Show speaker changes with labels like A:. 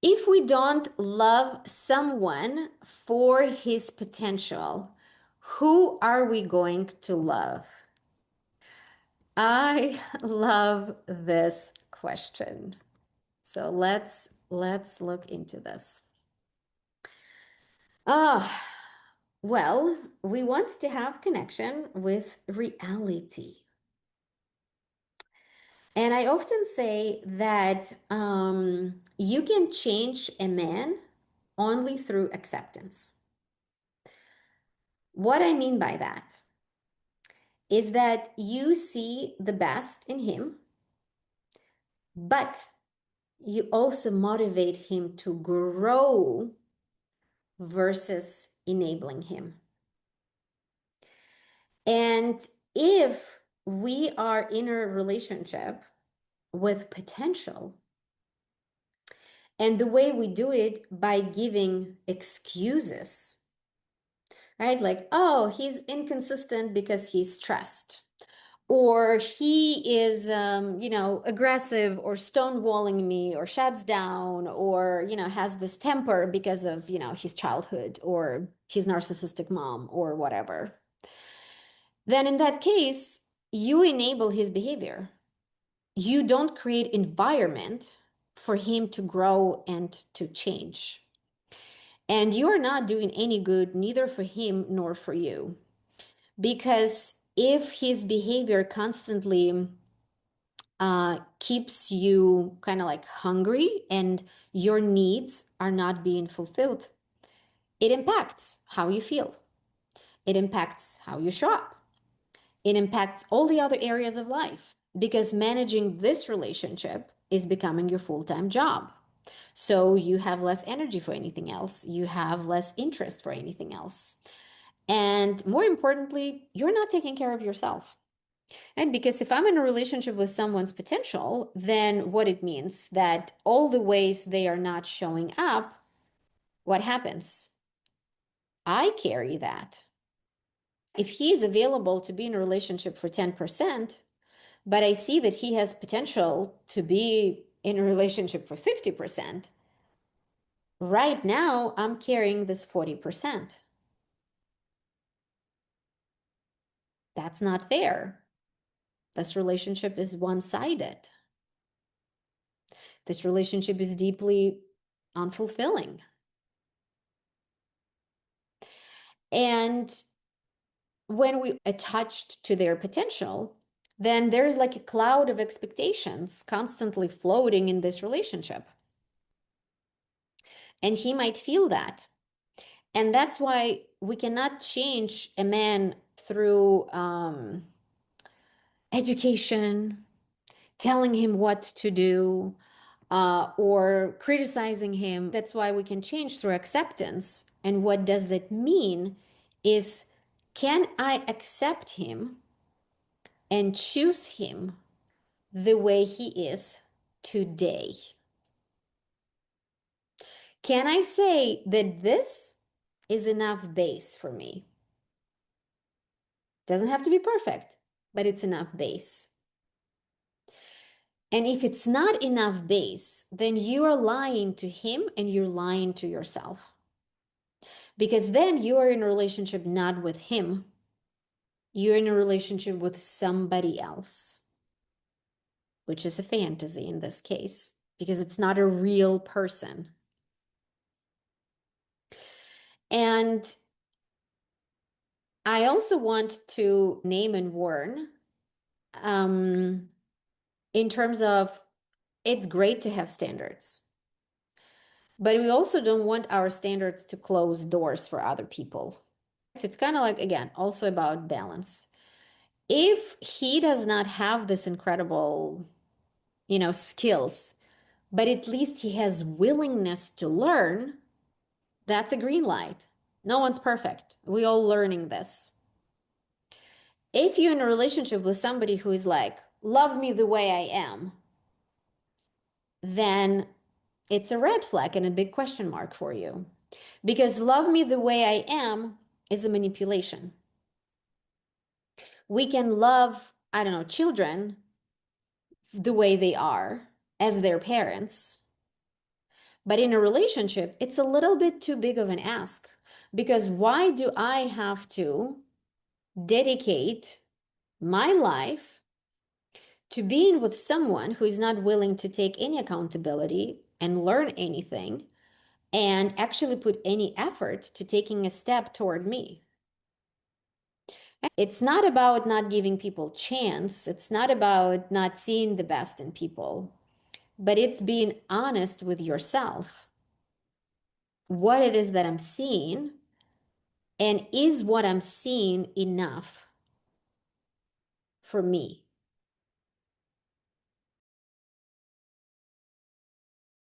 A: If we don't love someone for his potential, who are we going to love? I love this question. So let's look into this. Ah, well, we want to have connection with reality. And I often say that you can change a man only through acceptance. What I mean by that is that you see the best in him, but you also motivate him to grow versus enabling him. And if we are in a relationship with potential, and the way we do it by giving excuses, right? Like, oh, he's inconsistent because he's stressed, or he is, aggressive or stonewalling me or shuts down or, has this temper because of, his childhood or his narcissistic mom or whatever. Then in that case, you enable his behavior. You don't create environment for him to grow and to change. And you're not doing any good, neither for him nor for you. Because if his behavior constantly keeps you kind of like hungry and your needs are not being fulfilled, it impacts how you feel. It impacts how you show up. It impacts all the other areas of life because managing this relationship is becoming your full-time job. So you have less energy for anything else. You have less interest for anything else. And more importantly, you're not taking care of yourself. And because if I'm in a relationship with someone's potential, then what it means that all the ways they are not showing up, what happens? I carry that. If he's available to be in a relationship for 10%, but I see that he has potential to be in a relationship for 50%, right now I'm carrying this 40%. That's not fair. This relationship is one-sided. This relationship is deeply unfulfilling. And when we attached to their potential, then there's like a cloud of expectations constantly floating in this relationship. And he might feel that. And that's why we cannot change a man through education, telling him what to do, or criticizing him. That's why we can change through acceptance. And what does that mean is, can I accept him and choose him the way he is today? Can I say that this is enough base for me? Doesn't have to be perfect, but it's enough base. And if it's not enough base, then you are lying to him and you're lying to yourself. Because then you are in a relationship not with him, you're in a relationship with somebody else, which is a fantasy in this case, because it's not a real person. And I also want to name and warn um, in terms of it's great to have standards, but we also don't want our standards to close doors for other people. So it's kind of like, again, also about balance. If he does not have this incredible, skills, but at least he has willingness to learn, that's a green light. No one's perfect. We all learning this. If you're in a relationship with somebody who is like, love me the way I am, then it's a red flag and a big question mark for you. Because love me the way I am is a manipulation. We can love, I don't know, children the way they are as their parents, But in a relationship, it's a little bit too big of an ask, because why do I have to dedicate my life to being with someone who is not willing to take any accountability and learn anything and actually put any effort to taking a step toward me? It's not about not giving people chance. It's not about not seeing the best in people, but it's being honest with yourself. What it is that I'm seeing, and is what I'm seeing enough for me?